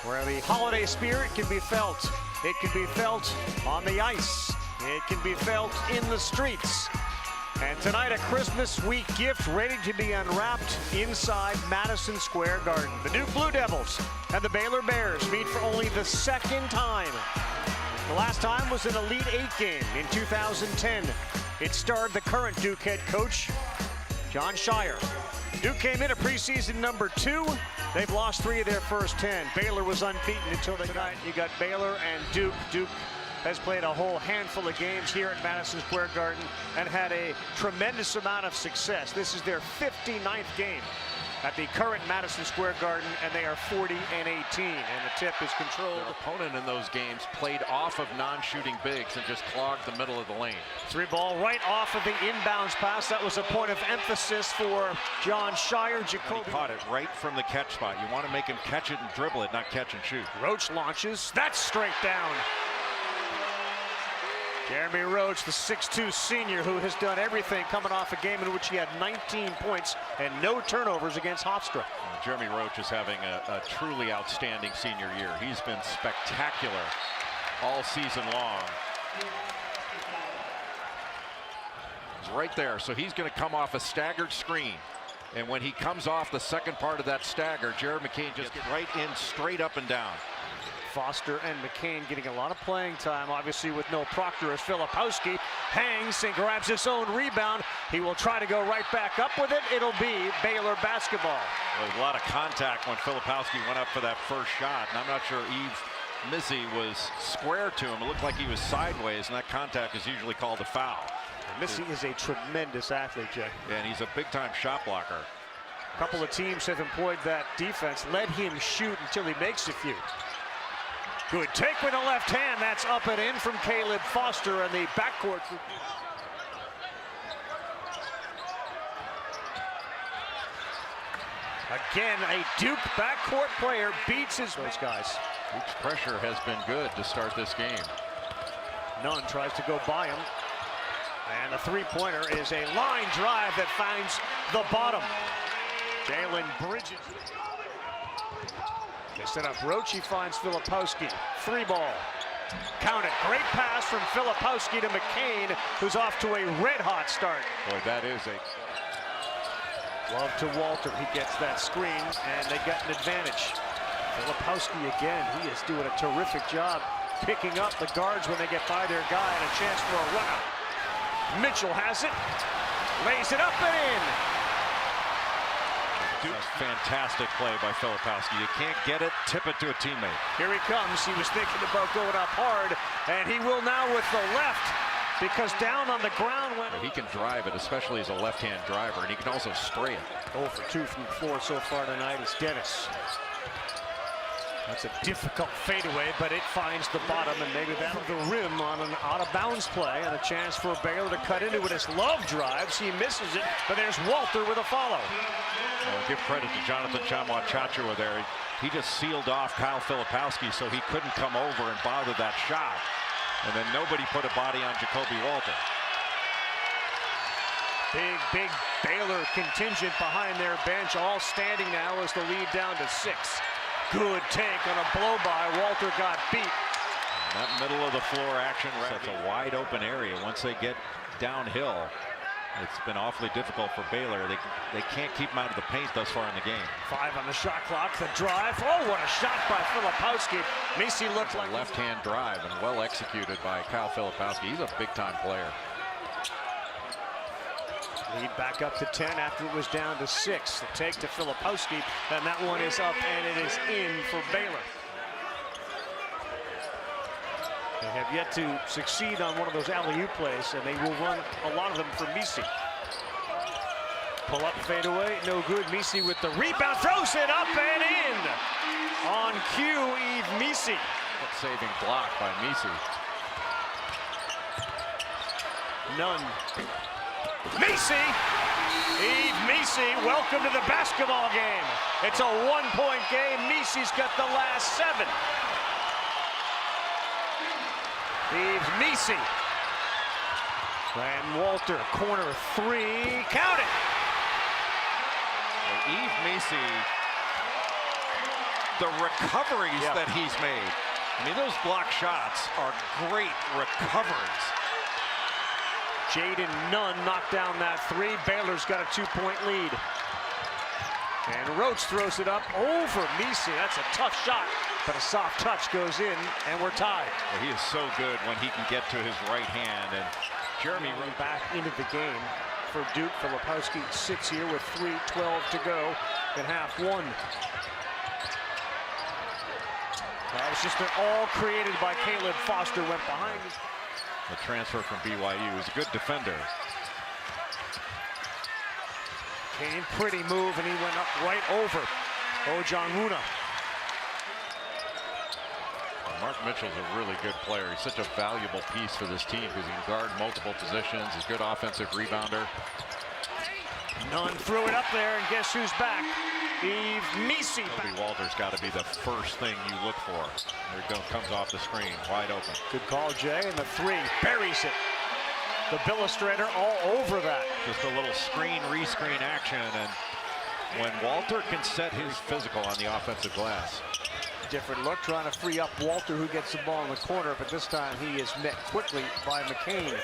where the holiday spirit can be felt. It can be felt on the ice. It can be felt in the streets. And tonight, a Christmas week gift ready to be unwrapped inside Madison Square Garden. The Duke Blue Devils and the Baylor Bears meet for only the second time. The last time was an Elite Eight game in 2010. It starred the current Duke head coach, Jon Scheyer. Duke came in at preseason number 2. They've lost 3 of their first 10. Baylor was unbeaten until tonight. You got Baylor and Duke. Duke has played a whole handful of games here at Madison Square Garden and had a tremendous amount of success. This is their 59th game at the current Madison Square Garden, and they are 40-18, and the tip is controlled. Their opponent in those games played off of non-shooting bigs and just clogged the middle of the lane. 3 ball right off of the inbounds pass. That was a point of emphasis for Jon Scheyer. Jacoby caught it right from the catch spot. You want to make him catch it and dribble it, not catch and shoot. Roach launches. That's straight down. Jeremy Roach, the 6'2 senior who has done everything, coming off a game in which he had 19 points and no turnovers against Hofstra. Jeremy Roach is having a truly outstanding senior year. He's been spectacular all season long. He's right there, so he's going to come off a staggered screen. And when he comes off the second part of that stagger, Jared McCain just gets right in, straight up and down. Foster and McCain getting a lot of playing time, obviously with no Proctor, as Filipowski hangs and grabs his own rebound. He will try to go right back up with it. It'll be Baylor basketball. There was a lot of contact when Filipowski went up for that first shot, and I'm not sure Yves Missy was square to him. It looked like he was sideways, and that contact is usually called a foul. Missy is a tremendous athlete, Jay. And he's a big-time shot blocker. A couple of teams have employed that defense. Let him shoot until he makes a few. Good take with the left hand. That's up and in from Caleb Foster, and the backcourt. Again, a Duke backcourt player beats those guys. Duke's pressure has been good to start this game. Nunn tries to go by him. And the three-pointer is a line drive that finds the bottom. Jalen Bridges. They set up Roach, he finds Filipowski. 3 ball. Count it. Great pass from Filipowski to McCain, who's off to a red-hot start. Boy, that is a... Love to Walter. He gets that screen, and they got an advantage. Filipowski again. He is doing a terrific job picking up the guards when they get by their guy, and a chance for a run-out. Mitchell has it. Lays it up and in. Fantastic play by Filipowski. You can't get it, tip it to a teammate. Here he comes. He was thinking about going up hard, and he will now with the left, because down on the ground when he can drive it, especially as a left-hand driver, and he can also spray it. 0 for 2 from the floor so far tonight is Dennis. That's a difficult fadeaway, but it finds the bottom, and maybe that'll the rim on an out-of-bounds play, and a chance for Baylor to cut into it as Love drives. He misses it, but there's Walter with a follow. Well, give credit to Jonathan Chamwa-Chachua there. He just sealed off Kyle Filipowski so he couldn't come over and bother that shot. And then nobody put a body on Jacoby Walter. Big Baylor contingent behind their bench, all standing now as the lead down to 6. Good take on a blow-by. Walter got beat. That middle of the floor action, that's a wide open area. Once they get downhill, it's been awfully difficult for Baylor. They can't keep them out of the paint thus far in the game. 5 on the shot clock. The drive. Oh, what a shot by Filipowski. Misi looked like a left-hand drive and well executed by Kyle Filipowski. He's a big-time player. Lead back up to 10 after it was down to 6. The take to Filipowski, and that one is up, and it is in for Baylor. They have yet to succeed on one of those alley-oop plays, and they will run a lot of them for Misi. Pull up, fade away, no good. Misi with the rebound, throws it up and in. On cue, Yves Misi. Saving block by Misi. Nunn. Misi! Yves Misi, welcome to the basketball game. It's a 1-point game. Misi's got the last 7. Yves Misi. And Walter, corner 3, count it! Well, Yves Misi the recoveries that he's made. I mean, those block shots are great recoveries. Jaden Nunn knocked down that three. Baylor's got a 2-point lead. And Roach throws it up over Misi. That's a tough shot, but a soft touch goes in, and we're tied. Well, he is so good when he can get to his right hand. And Jeremy Roach back into the game for Duke. Filipowski sits here with 3:12 to go in half one. That was just all created by Caleb Foster. Went behind. The transfer from BYU is a good defender. Kane, pretty move, and he went up right over Ojonwuna. Mark Mitchell's a really good player. He's such a valuable piece for this team because he can guard multiple positions. He's a good offensive rebounder. Nunn threw it up there, and guess who's back? Eve Misi. Kobe Walter's got to be the first thing you look for. There it goes, comes off the screen, wide open. Good call, Jay, and the three buries it. The Billustrator all over that. Just a little screen, rescreen action, and when Walter can set his physical on the offensive glass. Different look, trying to free up Walter, who gets the ball in the corner, but this time he is met quickly by McCain.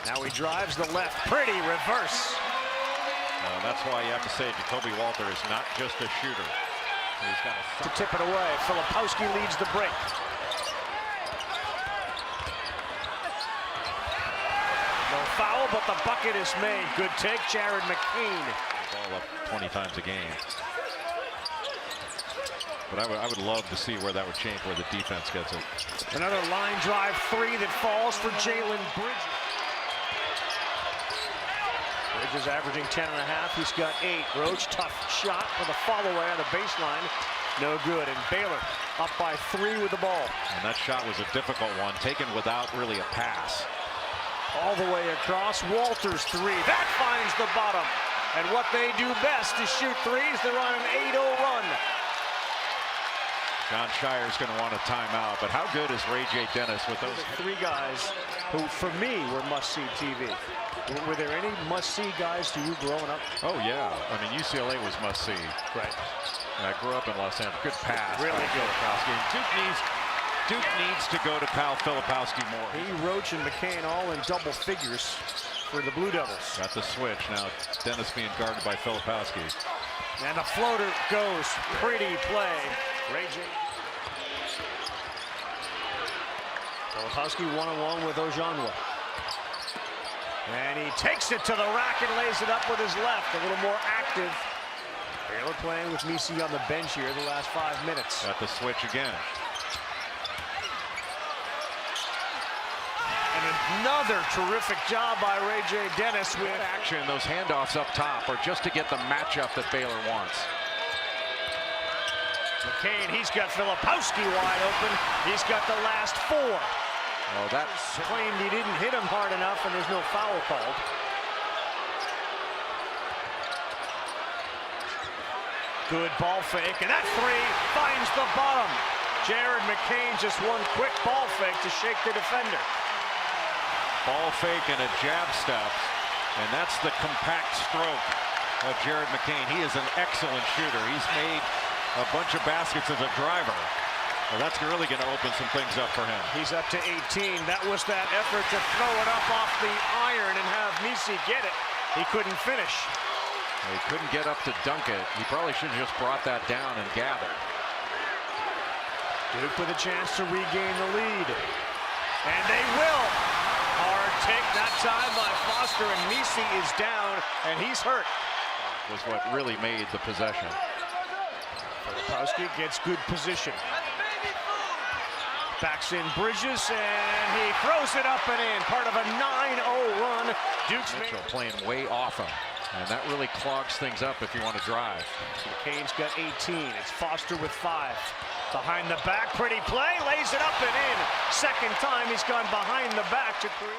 Now he drives the left, pretty reverse. That's why you have to say Jacoby Walter is not just a shooter. He's got to tip it away. Filipowski leads the break. No foul, but the bucket is made. Good take, Jared McCain. Ball up 20 times a game. But I would love to see where that would change, where the defense gets it. Another line drive three that falls for Jalen Bridges. Bridges averaging 10.5. He's got 8. Roach, tough shot for the follow-away on the baseline. No good. And Baylor up by 3 with the ball. And that shot was a difficult one, taken without really a pass. All the way across. Walter's 3. That finds the bottom. And what they do best is shoot threes. They're on an 8-0 run. John Shire's going to want a timeout, but how good is Ray J. Dennis with those 3 guys who, for me, were must-see TV? Were there any must-see guys to you growing up? Oh, yeah. I mean, UCLA was must-see. Right. I grew up in Los Angeles. Good pass. Really good. Duke needs to go to Kyle Filipowski more. He, Roach, and McCain all in double figures for the Blue Devils. Got the switch. Now Dennis being guarded by Filipowski. And the floater goes. Pretty play. Ray J. Filipowski one-on-one with Ojonwuna. And he takes it to the rack and lays it up with his left. A little more active. Baylor playing with Misi on the bench here the last 5 minutes. Got the switch again. And another terrific job by Ray J. Dennis with action. Those handoffs up top are just to get the matchup that Baylor wants. McCain, he's got Filipowski wide open. He's got the last 4. Well, that claimed he didn't hit him hard enough, and there's no foul called. Good ball fake, and that 3 finds the bottom. Jared McCain just one quick ball fake to shake the defender. Ball fake and a jab step, and that's the compact stroke of Jared McCain. He is an excellent shooter. He's made a bunch of baskets as a driver. Well, that's really going to open some things up for him. He's up to 18. That was that effort to throw it up off the iron and have Misi get it. He couldn't finish. He couldn't get up to dunk it. He probably should have just brought that down and gathered. Duke with a chance to regain the lead. And they will. Hard take that time by Foster, and Misi is down, and he's hurt. Was what really made the possession. Filipowski gets good position. Backs in Bridges, and he throws it up and in. Part of a 9-0 run. Duke's Mitchell playing way off him, and that really clogs things up if you want to drive. McCain's got 18. It's Foster with 5. Behind the back, pretty play, lays it up and in. Second time he's gone behind the back to create.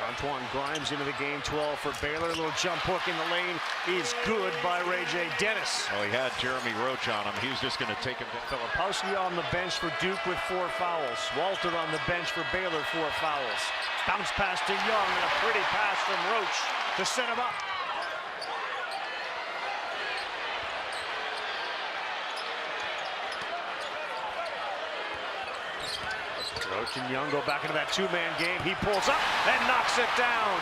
Antoine Grimes into the game, 12 for Baylor. A little jump hook in the lane is good by Ray J. Dennis. Oh, he had Jeremy Roach on him. He was just going to take him down. Filipowski on the bench for Duke with 4 fouls. Walter on the bench for Baylor, 4 fouls. Bounce pass to Young and a pretty pass from Roach to set him up. Roach and Young go back into that two-man game. He pulls up and knocks it down.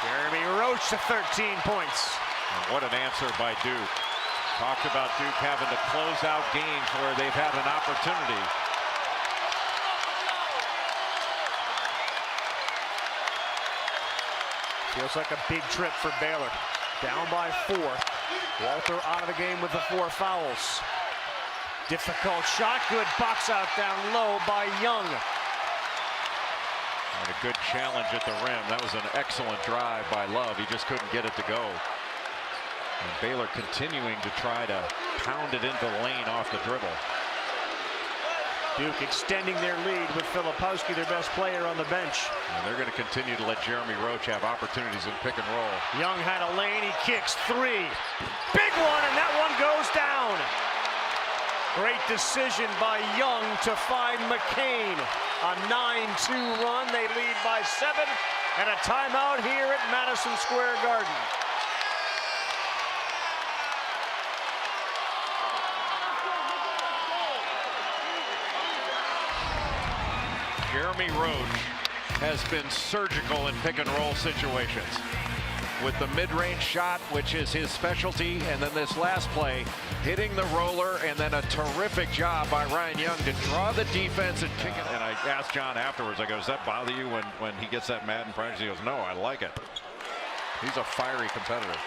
Jeremy Roach to 13 points. And what an answer by Duke. Talked about Duke having to close out games where they've had an opportunity. Feels like a big trip for Baylor. Down by 4. Walter out of the game with the 4 fouls. Difficult shot, good box out down low by Young. And a good challenge at the rim. That was an excellent drive by Love. He just couldn't get it to go. And Baylor continuing to try to pound it into the lane off the dribble. Duke extending their lead with Filipowski, their best player, on the bench. And they're going to continue to let Jeremy Roach have opportunities in pick and roll. Young had a lane, he kicks 3. Big one, and that one goes down. Great decision by Young to find McCain. A 9-2 run, they lead by 7, and a timeout here at Madison Square Garden. Jeremy Roach has been surgical in pick and roll situations with the mid-range shot, which is his specialty, and then this last play hitting the roller, and then a terrific job by Ryan Young to draw the defense and kick it. And I asked John afterwards, I go, does that bother you when he gets that mad in practice? He goes, no, I like it. He's a fiery competitor.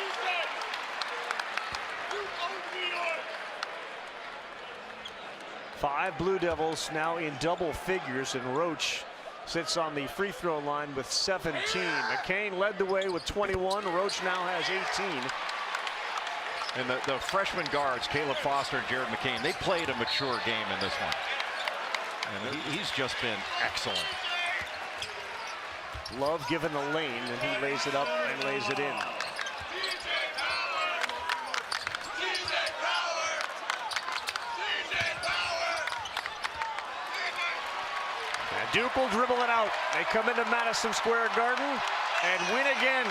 Five Blue Devils now in double figures, and Roach sits on the free throw line with 17. McCain led the way with 21. Roach now has 18. And the freshman guards, Caleb Foster and Jared McCain, they played a mature game in this one. And he's just been excellent. Love given the lane, and he lays it up and lays it in. And Duke will dribble it out. They come into Madison Square Garden and win again.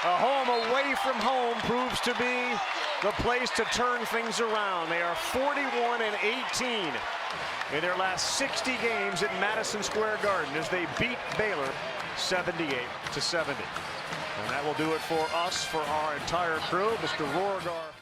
A home away from home proves to be the place to turn things around. They are 41-18 in their last 60 games at Madison Square Garden as they beat Baylor 78-70. And that will do it for us, for our entire crew. Mr. Rohrgar.